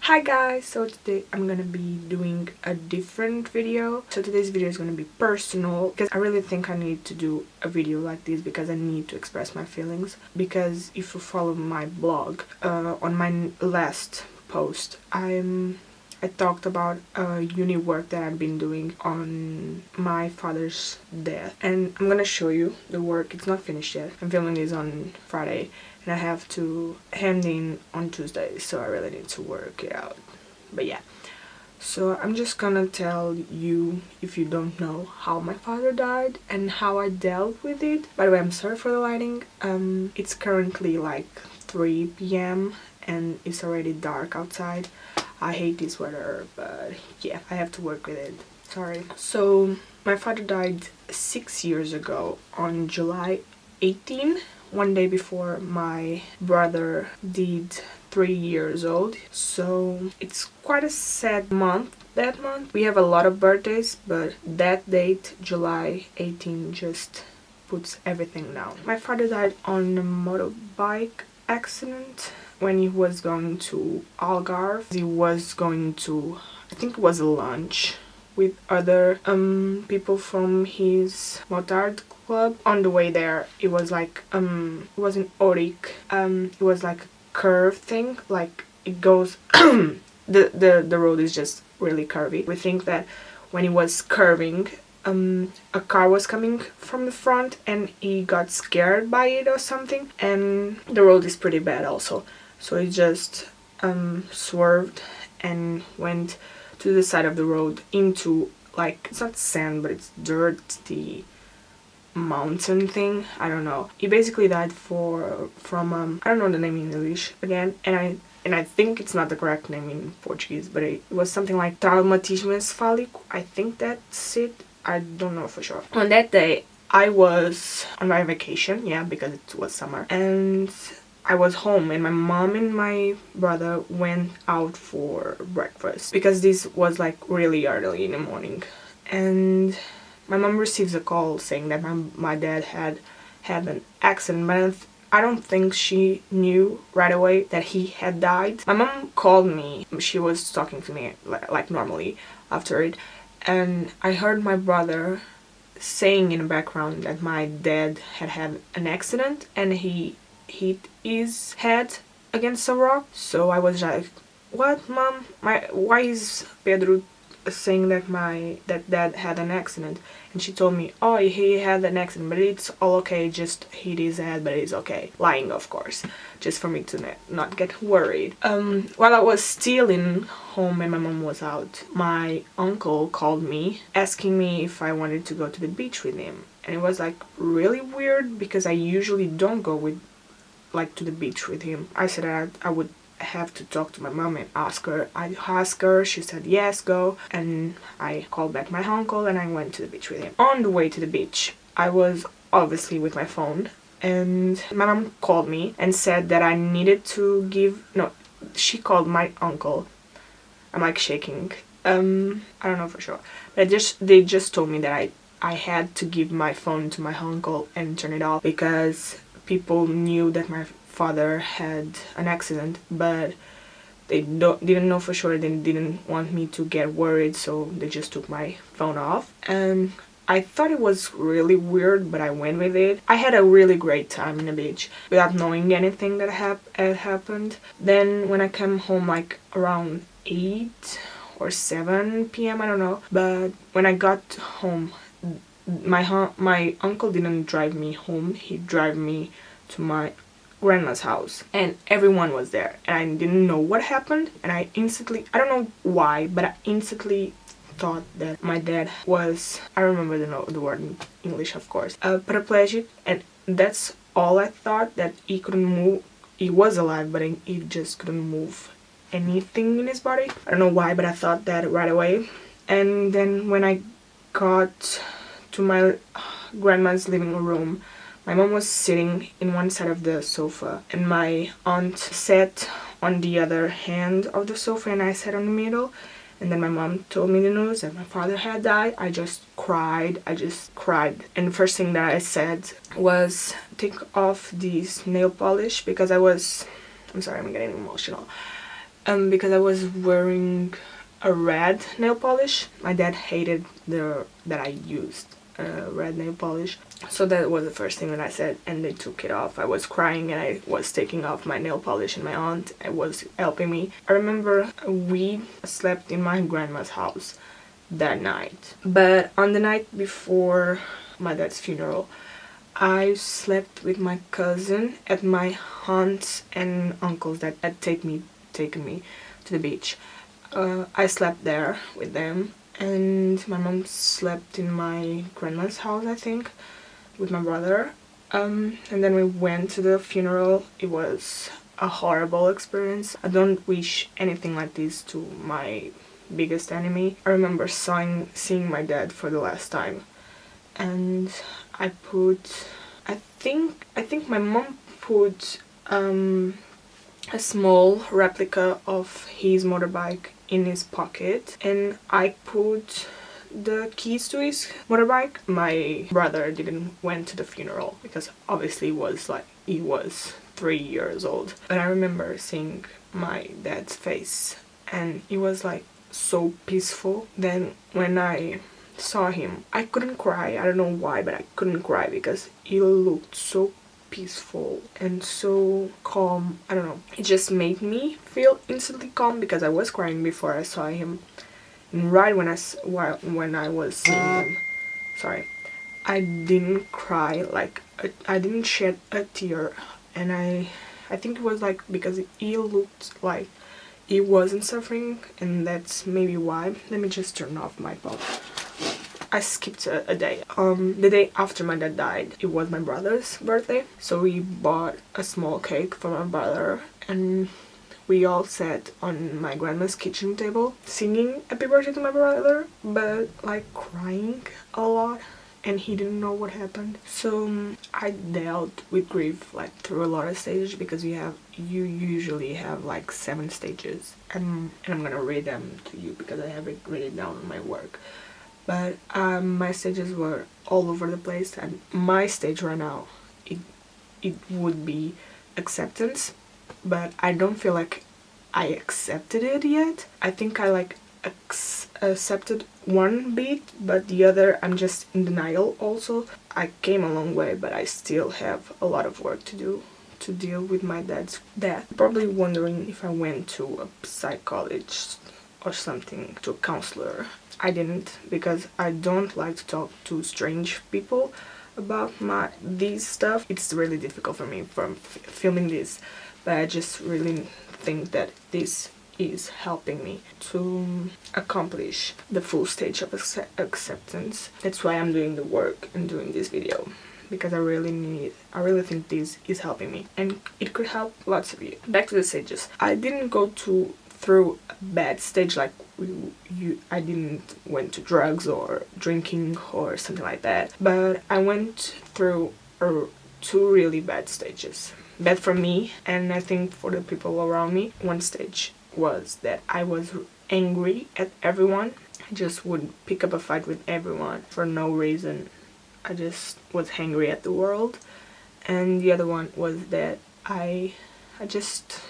Hi guys, so today I'm gonna be doing a different video. So today's video is gonna be personal because I really think I need to do a video like this because I need to express my feelings. Because if you follow my blog, on my last post I talked about uni work that I've been doing on my father's death, and I'm gonna show you the work. It's not finished yet. I'm filming this on Friday and I have to hand in on Tuesday, so I really need to work it out. But yeah, so I'm just gonna tell you, if you don't know, how my father died and how I dealt with it. By the way, I'm sorry for the lighting. It's currently like 3 p.m. and it's already dark outside. I hate this weather, but yeah, I have to work with it. Sorry. So my father died 6 years ago on July 18, one day before my brother did 3 years old. So it's quite a sad month. That month we have a lot of birthdays, but that date, July 18, just puts everything down. My father died on a motorbike accident when he was going to Algarve. He was going to, I think it was a lunch with other people from his motard club. On the way there, it was like it was in Orik. It was like a curve thing, like it goes the road is just really curvy. We think that when he was curving, a car was coming from the front and he got scared by it or something, and the road is pretty bad also, so he just swerved and went to the side of the road into, like, it's not sand but it's dirt, the mountain thing, I don't know. He basically died from I don't know the name in English again, and I think it's not the correct name in Portuguese, but it was something like traumatismo encefálico. I think that's it. I don't know for sure. On that day, I was on my vacation, yeah, because it was summer, and I was home and my mom and my brother went out for breakfast because this was like really early in the morning. And my mom receives a call saying that my dad had an accident, but I don't think she knew right away that he had died. My mom called me. She was talking to me like normally after it, and I heard my brother saying in the background that my dad had an accident and he hit his head against a rock. So I was like, what, mom? Why is Pedro saying that dad had an accident? And she told me, oh, he had an accident, but it's all okay, just hit his head, but it's okay. Lying, of course, just for me to not get worried. While I was still in home and my mom was out, my uncle called me asking me if I wanted to go to the beach with him. And it was like really weird because I usually don't go to the beach with him. I said I would have to talk to my mom and ask her. I asked her, she said yes, go, and I called back my uncle and I went to the beach with him. On the way to the beach, I was obviously with my phone, and my mom called me and said that I needed to she called my uncle. I'm like shaking. I don't know for sure, but they just told me that I had to give my phone to my uncle and turn it off because people knew that my father had an accident, but they didn't know for sure. They didn't want me to get worried, so they just took my phone off. And I thought it was really weird, but I went with it. I had a really great time in the beach without knowing anything that had happened. Then when I came home, like around 8 or 7 p.m, I don't know, but when I got home, my uncle didn't drive me home. He drove me to my grandma's house, and everyone was there, and I didn't know what happened, and I don't know why, but I instantly thought that my dad was, I remember the word in English, of course, paraplegic, and that's all I thought, that he couldn't move. He was alive, but he just couldn't move anything in his body. I don't know why, but I thought that right away. And then when I got to my grandma's living room, my mom was sitting in one side of the sofa and my aunt sat on the other hand of the sofa and I sat on the middle. And then my mom told me the news that my father had died. I just cried. And the first thing that I said was, take off this nail polish, because I'm sorry, I'm getting emotional. because I was wearing a red nail polish. My dad hated that I used red nail polish, so that was the first thing that I said, and they took it off. I was crying and I was taking off my nail polish, and my aunt was helping me. I remember we slept in my grandma's house that night, but on the night before my dad's funeral, I slept with my cousin at my aunts and uncles that had taken me to the beach. I slept there with them, and my mom slept in my grandma's house, I think, with my brother. And then we went to the funeral. It was a horrible experience. I don't wish anything like this to my biggest enemy. I remember seeing my dad for the last time, and I think my mom put a small replica of his motorbike in his pocket, and I put the keys to his motorbike. My brother didn't went to the funeral because obviously he was 3 years old. But I remember seeing my dad's face, and it was like so peaceful. Then when I saw him, I couldn't cry. I don't know why, but I couldn't cry because he looked so peaceful and so calm. I don't know, it just made me feel instantly calm because I was crying before I saw him, and right when I was seeing him, sorry, I didn't cry, like I didn't shed a tear. And I think it was like because he looked like he wasn't suffering, and that's maybe why. Let me just turn off my phone. I skipped a day. The day after my dad died, it was my brother's birthday, so we bought a small cake for my brother, and we all sat on my grandma's kitchen table singing happy birthday to my brother, but like crying a lot, and he didn't know what happened. So I dealt with grief like through a lot of stages, because you usually have like 7 stages, and I'm gonna read them to you because I have it written down on my work. But my stages were all over the place, and my stage right now, it would be acceptance, but I don't feel like I accepted it yet. I think I like accepted one bit, but the other I'm just in denial also. I came a long way, but I still have a lot of work to do to deal with my dad's death. Probably wondering if I went to a psychologist or something, to a counselor. I didn't, because I don't like to talk to strange people about these stuff. It's really difficult for me from filming this, but I just really think that this is helping me to accomplish the full stage of acceptance. That's why I'm doing the work and doing this video, because I really think this is helping me, and it could help lots of you. Back to the stages. I didn't go through a bad stage, like I didn't went to drugs or drinking or something like that, but I went through 2 really bad stages. Bad for me, and I think for the people around me. One stage was that I was angry at everyone. I just would pick up a fight with everyone for no reason. I just was angry at the world. And the other one was that I just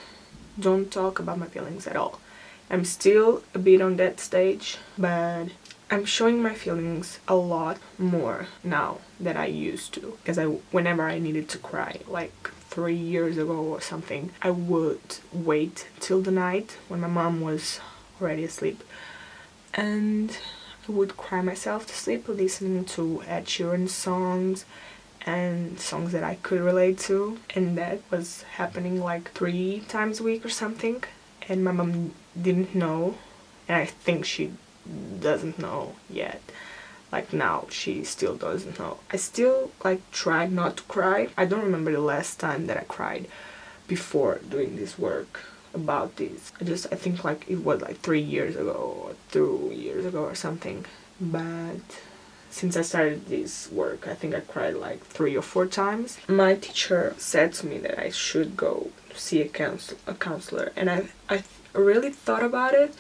don't talk about my feelings at all. I'm still a bit on that stage, but I'm showing my feelings a lot more now than I used to. Because whenever I needed to cry, like 3 years ago or something, I would wait till the night when my mom was already asleep, and I would cry myself to sleep listening to Ed Sheeran songs and songs that I could relate to, and that was happening like 3 times a week or something, and my mom didn't know, and I think she doesn't know yet. Like now, she still doesn't know. I still like try not to cry. I don't remember the last time that I cried before doing this work about this. I think like it was like 3 years ago or 2 years ago or something. But since I started this work, I think I cried like 3 or 4 times. My teacher said to me that I should go see a counselor, and I really thought about it,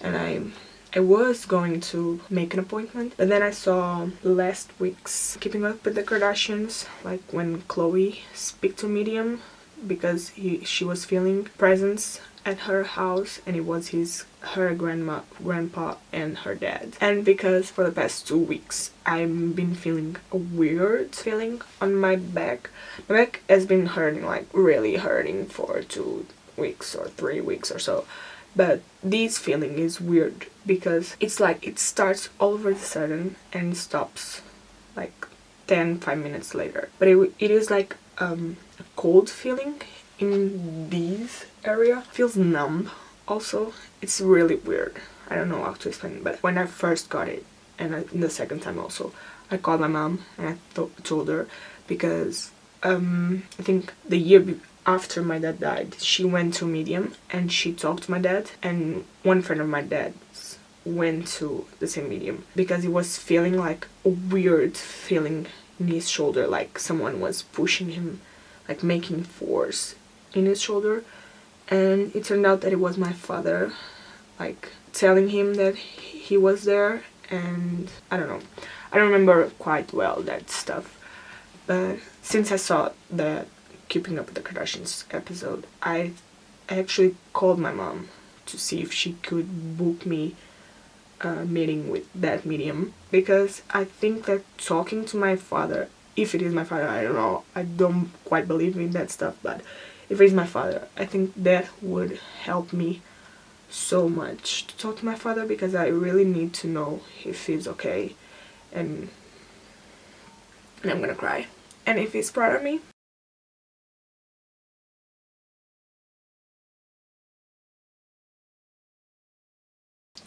and I was going to make an appointment, but then I saw last week's Keeping Up with the Kardashians, like when Khloe speak to Medium, because she was feeling presence at her house, and it was her grandpa and her dad. And because for the past 2 weeks I've been feeling a weird feeling on my back. My back has been hurting, like really hurting, for 2 weeks or 3 weeks or so. But this feeling is weird because it's like it starts all of a sudden and stops like 5 minutes later. But it is like a cold feeling in this area. Feels numb also. It's really weird. I don't know how to explain it, but when I first got it, and the second time also, I called my mom and I told her, because I think the year after my dad died, she went to Medium and she talked to my dad, and one friend of my dad's went to the same Medium because he was feeling like a weird feeling in his shoulder, like someone was pushing him, like making force in his shoulder. And it turned out that it was my father, like telling him that he was there. And I don't know, I don't remember quite well that stuff, but since I saw the Keeping Up with the Kardashians episode, I actually called my mom to see if she could book me a meeting with that medium, because I think that talking to my father, if it is my father, I don't know, I don't quite believe in that stuff, but if it is my father, I think that would help me so much to talk to my father, because I really need to know if he's okay, and I'm gonna cry, and if he's proud of me.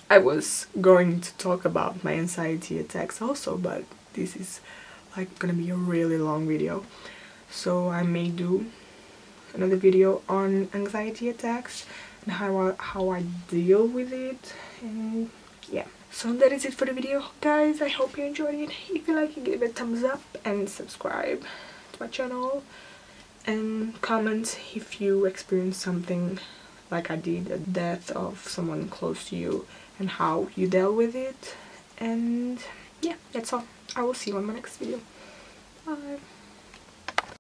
I was going to talk about my anxiety attacks also, but this is like gonna be a really long video, so I may do another video on anxiety attacks and how I deal with it. And yeah, so that is it for the video, guys. I hope you enjoyed it. If you like it, give it a thumbs up and subscribe to my channel, and comment if you experience something like I did, a death of someone close to you, and how you dealt with it. And yeah, that's all. I will see you on my next video. Bye.